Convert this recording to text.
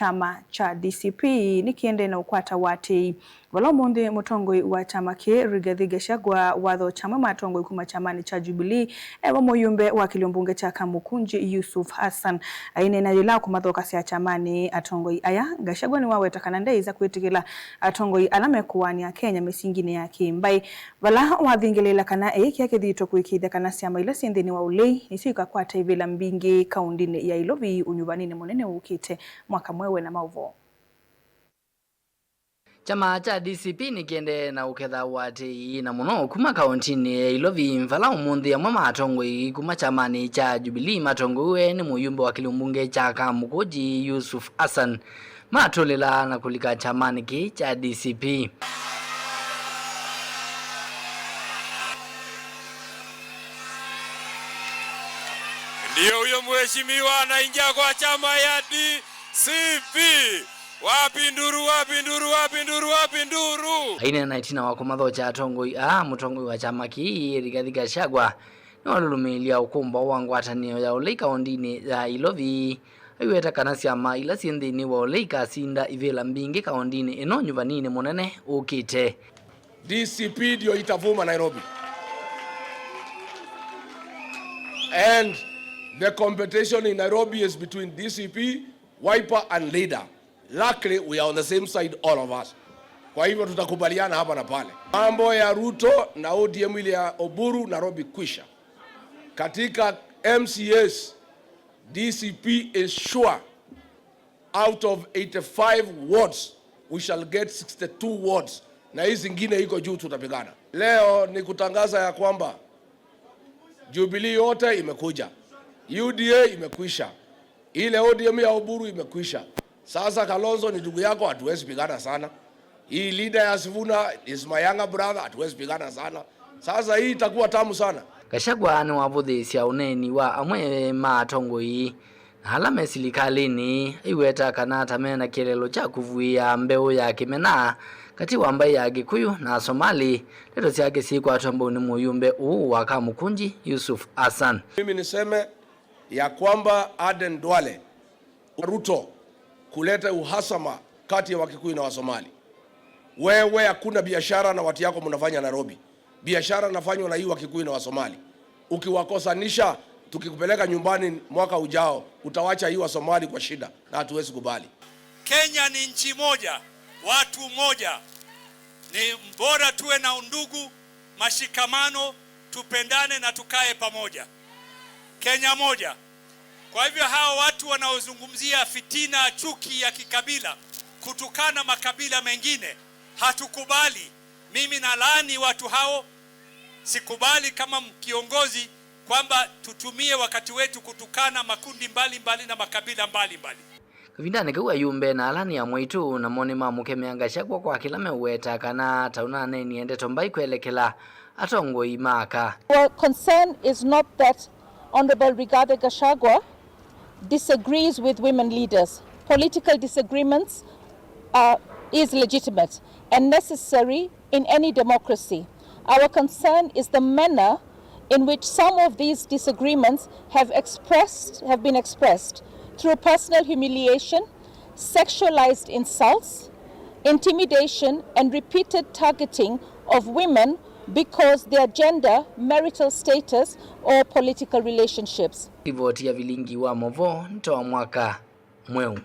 chama cha DCP nikiende na ukwata wati walomonde mutongoi wa chama ke Rigathi Gachagua watho chama matongoi kuma chamani cha Jubilee ewa moyumbe wa kiliombunge cha Kamukunji Yusuf Hassan aine na yila kumathoka sia chamani atongoi aya Gachagua ni waweta kanandei za kuetikila atongoi alame kuwania Kenya mesingine ya kimbai wala wathingilela kana eki yake dhito kuikidha kana siama ila sindeni wa ulei nisika kwa taivila mbingi kaundine ya ilovi unyubanine monene ukite mwaka mwewe na mauvo. Chama cha DCP nikiende na uketha wati na muno kuma kauntini ilovi mvala umundi ya mama atongoi kuma chamani cha Jubilee matongoi ni muyumbe wa kiliombunge cha Kamukunji Yusuf Hassan matolela na kulika chamani ki cha DCP. Ndio huyo mheshimiwa anaingia kwa chama ya DCP. Wapi nduru, wapi nduru, wapi nduru, wapi nduru. Aine na itina wako matho cha atongoi mutongoi wa chama ki Rigathi Gachagua ni walulumilia ukumba wangwatanio ya oleika ondini ya ilovi aiweta kana siama ila sindini wa oleika sinda ivela mbingi kaondini ino nyuvanini monene ukite. DCP ndio itavuma Nairobi. And the competition in Nairobi is between DCP, Wiper and Leader. Luckily, we are on the same side, all of us. Kwa hivyo tutakubaliana hapa na pale. Mambo ya Ruto na ODM ile ya Oburu Nairobi kwisha. Katika MCS, DCP is sure out of 85 wards, we shall get 62 wards. Na hizi zingine iko juu tutapigana. Leo ni kutangaza ya kwamba Jubilee yote imekuja. UDA imekwisha. Ile ODM ya Oburu imekwisha. Sasa Kalonzo ni ndugu yako, hatuwezi pigana sana. Hii leader ya Sifuna is my younger brother, hatuwezi pigana sana. Sasa hii itakuwa tamu sana. Gachagua ni wavuthisia uneni wa amwe matongoi na alame silikalini iweta kana tamena kilelo cha kuvuia mbeu ya kimena kati wa mbai ya Gikuyu na Somali leto siake siku atombo ni muyumbe wa Kamukunji Yusuf Hassan. Mimi niseme ya kwamba Aden Duale Ruto kuleta uhasama kati ya Wakikuyu na Wasomali. Wewe hakuna biashara na watu yako mnafanya Nairobi. Biashara nafanywa na hii Wakikuyu na Wasomali. Ukiwakosanisha tukikupeleka nyumbani mwaka ujao utawacha hii Wasomali kwa shida na hatuwezi kubali. Kenya ni nchi moja, watu moja. Ni bora tuwe na undugu, mashikamano, tupendane na tukae pamoja. Kenya moja. Kwa hivyo hao watu wanaozungumzia fitina, chuki ya kikabila, kutukana makabila mengine, hatukubali. Mimi nalaani watu hao. Sikubali kama kiongozi kwamba tutumie wakati wetu kutukana makundi mbalimbali na makabila mbalimbali. Kavindane kwa yumbe na alani ya mwitu na monima mukemea Gachagua kwa kilame uweta kana taunane niende tombai kuelekela atongoi maka. Our concern is not that Honorable Rigathi Gachagua disagrees with women leaders. Political disagreements is legitimate and necessary in any democracy. Our concern is the manner in which some of these disagreements have been expressed through personal humiliation, sexualized insults, intimidation, and repeated targeting of women because their gender, marital status, or political relationships. Ripoti ya Vilingi wa Movo ntoa mwaka mweu.